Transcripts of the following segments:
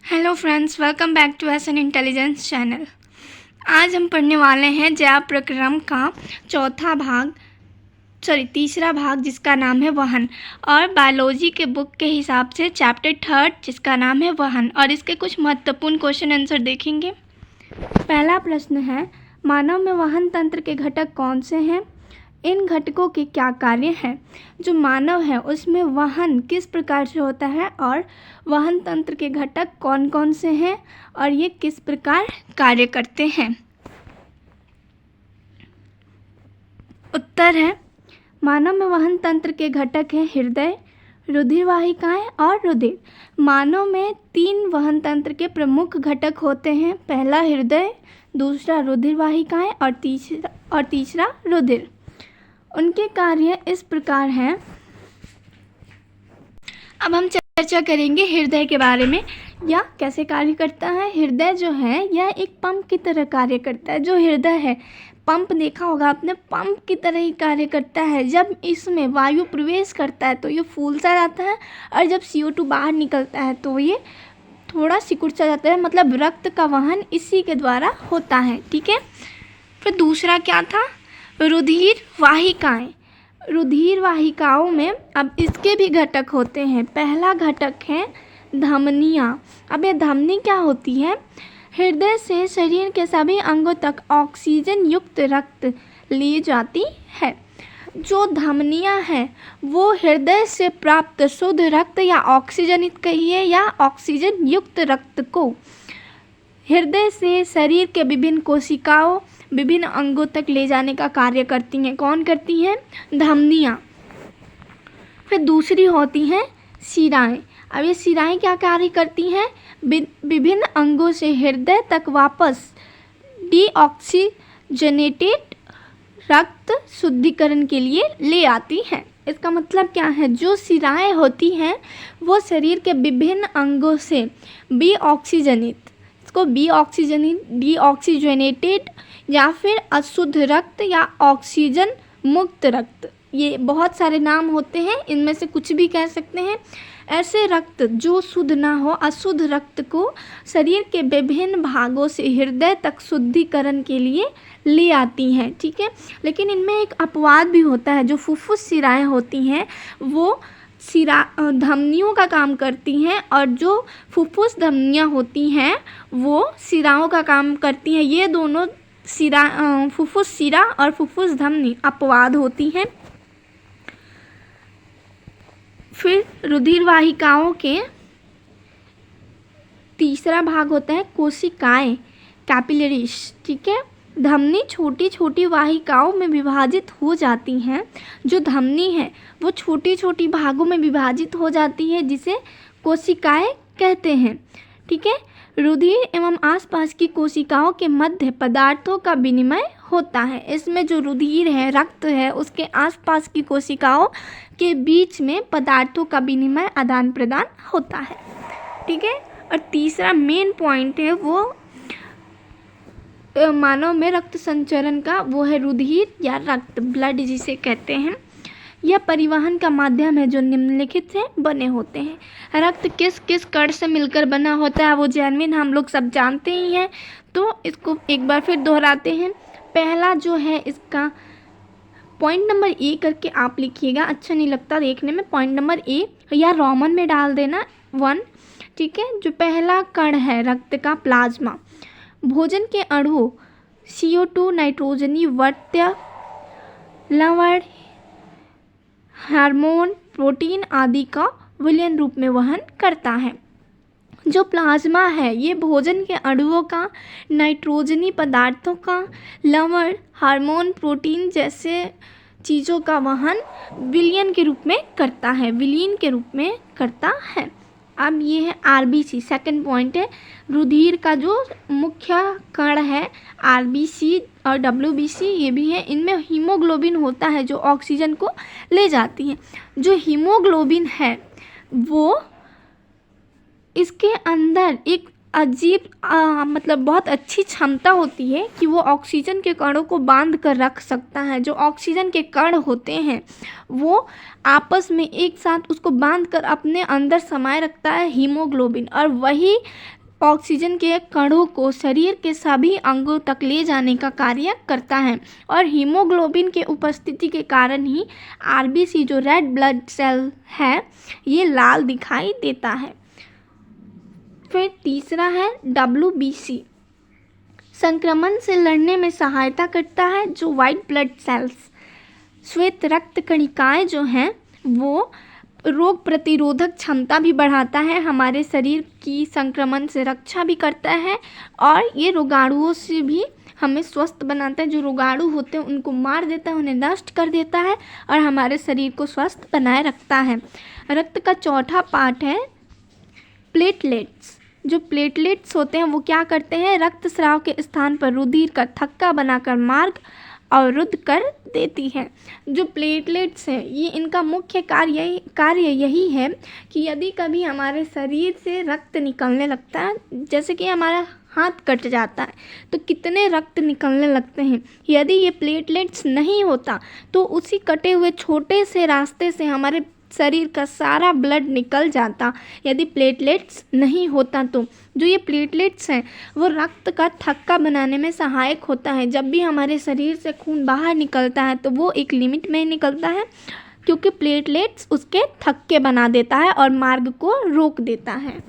Hello friends, welcome back to S N intelligence channel. आज हम पढ़ने वाले हैं जैव प्रक्रम का तीसरा भाग जिसका नाम है वहन, और बायोलॉजी के बुक के हिसाब से चैप्टर 3 जिसका नाम है वहन। और इसके कुछ महत्वपूर्ण क्वेश्चन आंसर देखेंगे। पहला प्रश्न है, मानव में वहन तंत्र के घटक कौन से हैं? इन घटकों के क्या कार्य हैं? जो मानव है उसमें वहन किस प्रकार से होता है और वहन तंत्र के घटक कौन कौन से हैं और ये किस प्रकार कार्य करते हैं? उत्तर है, मानव में वहन तंत्र के घटक हैं हृदय, रुधिर वाहिकाएं और रुधिर। मानव में 3 वहन तंत्र के प्रमुख घटक होते हैं। पहला हृदय, दूसरा रुधिर वाहिकाएं और तीसरा रुधिर। उनके कार्य इस प्रकार हैं। अब हम चर्चा करेंगे हृदय के बारे में, या कैसे कार्य करता है। हृदय जो है यह एक पंप की तरह कार्य करता है। जो हृदय है, पंप देखा होगा आपने, पंप की तरह ही कार्य करता है। जब इसमें वायु प्रवेश करता है तो ये फूलता जाता है, और जब CO2 बाहर निकलता है तो ये थोड़ा सिकुड़ता जाता है। मतलब रक्त का वहन इसी के द्वारा होता है। ठीक है। फिर दूसरा क्या था? रुधिर वाहिकाएं। रुधिर वाहिकाओं में अब इसके भी घटक होते हैं। पहला घटक है धमनियाँ। अब ये धमनी क्या होती है? हृदय से शरीर के सभी अंगों तक ऑक्सीजन युक्त रक्त ले जाती है। जो धमनियाँ हैं वो हृदय से प्राप्त शुद्ध रक्त या ऑक्सीजनित कहिए या ऑक्सीजन युक्त रक्त को हृदय से शरीर के विभिन्न कोशिकाओं, विभिन्न अंगों तक ले जाने का कार्य करती हैं। कौन करती हैं? धमनियाँ। फिर दूसरी होती हैं शिराएं। अब ये शिराएं क्या कार्य करती हैं? विभिन्न अंगों से हृदय तक वापस डीऑक्सीजनेटेड रक्त शुद्धिकरण के लिए ले आती हैं। इसका मतलब क्या है? जो शिराएं होती हैं वो शरीर के विभिन्न अंगों से डीऑक्सीजनेटेड या फिर अशुद्ध रक्त या ऑक्सीजन मुक्त रक्त, ये बहुत सारे नाम होते हैं, इनमें से कुछ भी कह सकते हैं। ऐसे रक्त जो शुद्ध ना हो, अशुद्ध रक्त को शरीर के विभिन्न भागों से हृदय तक शुद्धिकरण के लिए ले आती हैं। ठीक है। लेकिन इनमें एक अपवाद भी होता है। जो फुफ्फुस शिराएं होती हैं वो धमनियों का काम करती हैं, और जो फुफ्फुस धमनियाँ होती हैं वो शिराओं का काम करती हैं। ये दोनों फुफ्फुस शिरा और फुफ्फुस धमनी अपवाद होती हैं। फिर रुधिर वाहिकाओं के तीसरा भाग होता है कोशिकाएं, कैपिलरीज। ठीक है। धमनी छोटी छोटी वाहिकाओं में विभाजित हो जाती हैं। जो धमनी है वो छोटी छोटी भागों में विभाजित हो जाती है, जिसे कोशिकाएं कहते हैं। ठीक है। रुधिर एवं आसपास की कोशिकाओं के मध्य पदार्थों का विनिमय होता है। इसमें जो रुधिर है, रक्त है, उसके आसपास की कोशिकाओं के बीच में पदार्थों का विनिमय, आदान प्रदान होता है। ठीक है। और तीसरा मेन पॉइंट है वो मानव में रक्त संचरण का, वो है रुधिर या रक्त, ब्लड जिसे कहते हैं। यह परिवहन का माध्यम है जो निम्नलिखित से बने होते हैं। रक्त किस किस कण से मिलकर बना होता है वो जेनविन हम लोग सब जानते ही हैं, तो इसको एक बार फिर दोहराते हैं। पहला जो है इसका पॉइंट नंबर A करके आप लिखिएगा, अच्छा नहीं लगता देखने में। पॉइंट नंबर A या रोमन में डाल देना 1। ठीक है। जो पहला कण है रक्त का, प्लाज्मा। भोजन के अणु CO2, नाइट्रोजनी वर्त्य, लवण, हार्मोन, प्रोटीन आदि का विलयन रूप में वहन करता है। जो प्लाज्मा है ये भोजन के अणुओं का, नाइट्रोजनी पदार्थों का, लवण, हार्मोन, प्रोटीन जैसे चीज़ों का वहन विलयन के रूप में करता है, विलीन के रूप में करता है। अब ये है RBC, सेकंड पॉइंट है। रुधिर का जो मुख्य कण है RBC और WBC ये भी है। इनमें हीमोग्लोबिन होता है जो ऑक्सीजन को ले जाती है। जो हीमोग्लोबिन है वो इसके अंदर एक अजीब मतलब बहुत अच्छी क्षमता होती है कि वो ऑक्सीजन के कणों को बांध कर रख सकता है। जो ऑक्सीजन के कण होते हैं वो आपस में एक साथ उसको बांध कर अपने अंदर समाये रखता है हीमोग्लोबिन, और वही ऑक्सीजन के कणों को शरीर के सभी अंगों तक ले जाने का कार्य करता है। और हीमोग्लोबिन के उपस्थिति के कारण ही आरबीसी जो रेड ब्लड सेल है ये लाल दिखाई देता है। फिर तीसरा है WBC, संक्रमण से लड़ने में सहायता करता है। जो वाइट ब्लड सेल्स, श्वेत रक्त कणिकाएं जो हैं वो रोग प्रतिरोधक क्षमता भी बढ़ाता है, हमारे शरीर की संक्रमण से रक्षा भी करता है, और ये रोगाणुओं से भी हमें स्वस्थ बनाता है। जो रोगाणु होते हैं उनको मार देता है, उन्हें नष्ट कर देता है और हमारे शरीर को स्वस्थ बनाए रखता है। रक्त का चौथा पार्ट है प्लेटलेट्स। जो प्लेटलेट्स होते हैं वो क्या करते हैं, रक्त स्राव के स्थान पर रुधिर का थक्का बनाकर मार्ग अवरुद्ध कर देती है। जो प्लेटलेट्स हैं ये इनका मुख्य कार्य यही है कि यदि कभी हमारे शरीर से रक्त निकलने लगता है, जैसे कि हमारा हाथ कट जाता है तो कितने रक्त निकलने लगते हैं, यदि ये प्लेटलेट्स नहीं होता तो उसी कटे हुए छोटे से रास्ते से हमारे शरीर का सारा ब्लड निकल जाता, यदि प्लेटलेट्स नहीं होता तो। जो ये प्लेटलेट्स हैं वो रक्त का थक्का बनाने में सहायक होता है। जब भी हमारे शरीर से खून बाहर निकलता है तो वो एक लिमिट में निकलता है, क्योंकि प्लेटलेट्स उसके थक्के बना देता है और मार्ग को रोक देता है।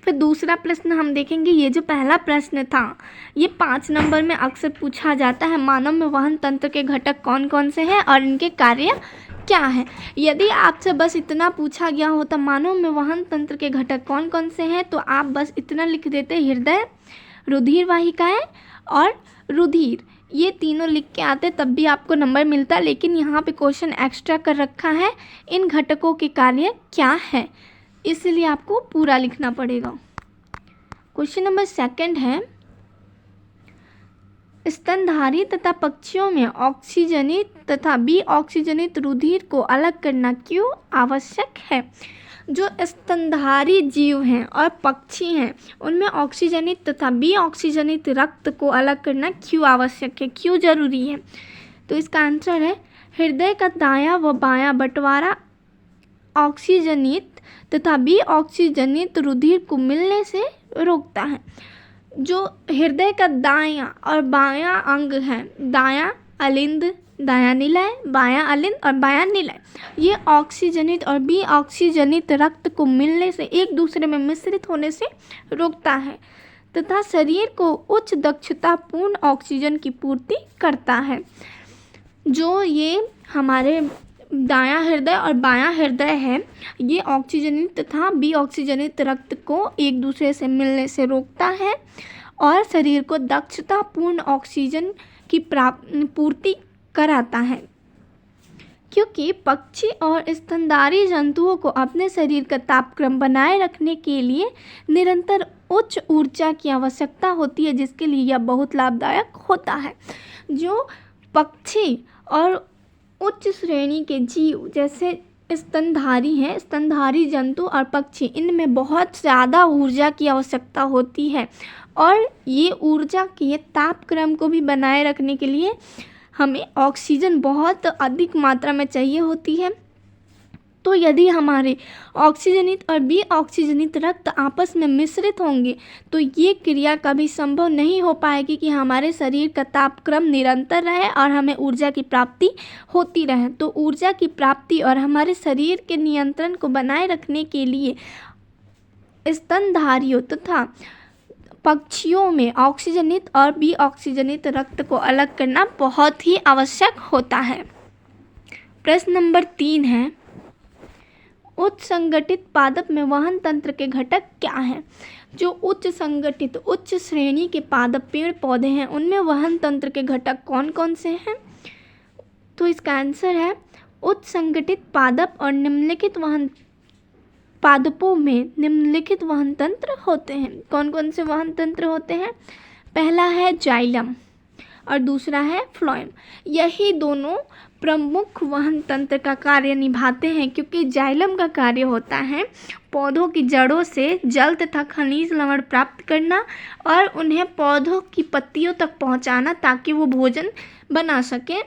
फिर दूसरा प्रश्न हम देखेंगे। ये जो पहला प्रश्न था ये 5 नंबर में अक्सर पूछा जाता है, मानव में वहन तंत्र के घटक कौन कौन से हैं और इनके कार्य क्या है। यदि आपसे बस इतना पूछा गया होता मानव में वहन तंत्र के घटक कौन कौन से हैं तो आप बस इतना लिख देते, हृदय, रुधिर वाहिकाएं और रुधिर, ये तीनों लिख के आते तब भी आपको नंबर मिलता। लेकिन यहाँ पे क्वेश्चन एक्स्ट्रा कर रखा है इन घटकों के कार्य क्या है, इसलिए आपको पूरा लिखना पड़ेगा। क्वेश्चन नंबर 2 है, स्तनधारी तथा पक्षियों में ऑक्सीजनित तथा बी ऑक्सीजनित रुधिर को अलग करना क्यों आवश्यक है। जो स्तनधारी जीव हैं और पक्षी हैं उनमें ऑक्सीजनित तथा बी ऑक्सीजनित रक्त को अलग करना क्यों आवश्यक है, क्यों जरूरी है। तो इसका आंसर है, हृदय का दायां व बायां बंटवारा ऑक्सीजनित तथा बी ऑक्सीजनित रुधिर को मिलने से रोकता है। जो हृदय का दायां और बायां अंग है, दायां अलिंद, दायां निलय, बायां अलिंद और बायां निलय, ये ऑक्सीजनित और बी ऑक्सीजनित रक्त को मिलने से, एक दूसरे में मिश्रित होने से रोकता है तथा शरीर को उच्च दक्षता पूर्ण ऑक्सीजन की पूर्ति करता है। जो ये हमारे दायां हृदय और बायां हृदय है ये ऑक्सीजनित तथा बी ऑक्सीजनित रक्त को एक दूसरे से मिलने से रोकता है और शरीर को दक्षता पूर्ण ऑक्सीजन की पूर्ति कराता है। क्योंकि पक्षी और स्तनधारी जंतुओं को अपने शरीर का तापक्रम बनाए रखने के लिए निरंतर उच्च ऊर्जा की आवश्यकता होती है, जिसके लिए यह बहुत लाभदायक होता है। जो पक्षी और उच्च श्रेणी के जीव जैसे स्तनधारी हैं, स्तनधारी जंतु और पक्षी, इनमें बहुत ज़्यादा ऊर्जा की आवश्यकता होती है और ये ऊर्जा के तापक्रम को भी बनाए रखने के लिए हमें ऑक्सीजन बहुत अधिक मात्रा में चाहिए होती है। तो यदि हमारे ऑक्सीजनित और बी ऑक्सीजनित रक्त आपस में मिश्रित होंगे तो ये क्रिया कभी संभव नहीं हो पाएगी कि हमारे शरीर का तापक्रम निरंतर रहे और हमें ऊर्जा की प्राप्ति होती रहे। तो ऊर्जा की प्राप्ति और हमारे शरीर के नियंत्रण को बनाए रखने के लिए स्तनधारियों तथा पक्षियों में ऑक्सीजनित और बी ऑक्सीजनित रक्त को अलग करना बहुत ही आवश्यक होता है। प्रश्न नंबर 3 है, उच्च संगठित पादप में वहन तंत्र के घटक क्या हैं। जो उच्च संगठित उच्च श्रेणी के पादप पेड़ पौधे हैं उनमें वहन तंत्र के घटक कौन कौन से हैं। तो इसका आंसर है, उच्च संगठित पादप और निम्नलिखित वहन पादपों में निम्नलिखित वहन तंत्र होते हैं। कौन कौन से वहन तंत्र होते हैं। पहला है जाइलम और दूसरा है फ्लोएम। यही दोनों प्रमुख वहन तंत्र का कार्य निभाते हैं, क्योंकि जाइलम का कार्य होता है पौधों की जड़ों से जल तथा खनिज लवण प्राप्त करना और उन्हें पौधों की पत्तियों तक पहुंचाना ताकि वो भोजन बना सकें।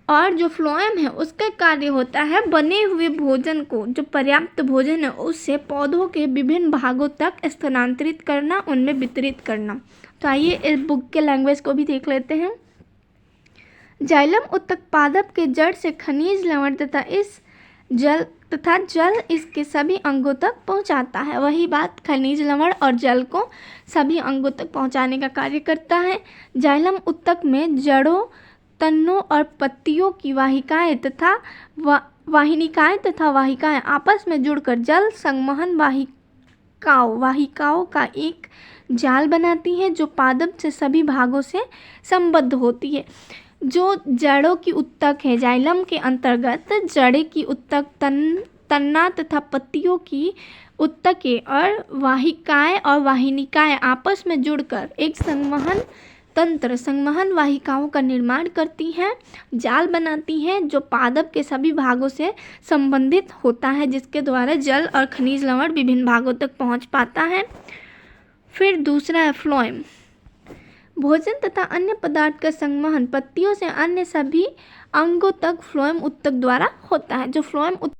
और जो फ्लोएम है उसका कार्य होता है बने हुए भोजन को, जो पर्याप्त भोजन है उससे पौधों के विभिन्न भागों तक स्थानांतरित करना, उनमें वितरित करना। तो आइए इस बुक के लैंग्वेज को भी देख लेते हैं। जाइलम उत्तक पादप के जड़ से खनिज लवण तथा जल इसके सभी अंगों तक पहुंचाता है। वही बात, खनिज लवण और जल को सभी अंगों तक पहुंचाने का कार्य करता है। जाइलम उत्तक में जड़ों, तनों और पत्तियों की वाहिकाएं तथा वाहिकाएं आपस में जुड़कर जल संवहन वाहिकाओं का एक जाल बनाती हैं, जो पादप से सभी भागों से संबद्ध होती है। जो जड़ों की उत्तक है, जाइलम के अंतर्गत जड़े की उत्तक, तना तथा पत्तियों की उत्तकें और वाहिनिकाएं आपस में जुड़कर एक संवहन वाहिकाओं का निर्माण करती हैं, जाल बनाती हैं, जो पादप के सभी भागों से संबंधित होता है, जिसके द्वारा जल और खनिज लवण विभिन्न भागों तक पहुंच पाता है। फिर दूसरा है फ्लोएम। भोजन तथा अन्य पदार्थ का संवहन पत्तियों से अन्य सभी अंगों तक फ्लोएम उत्तक द्वारा होता है। जो फ्लोएम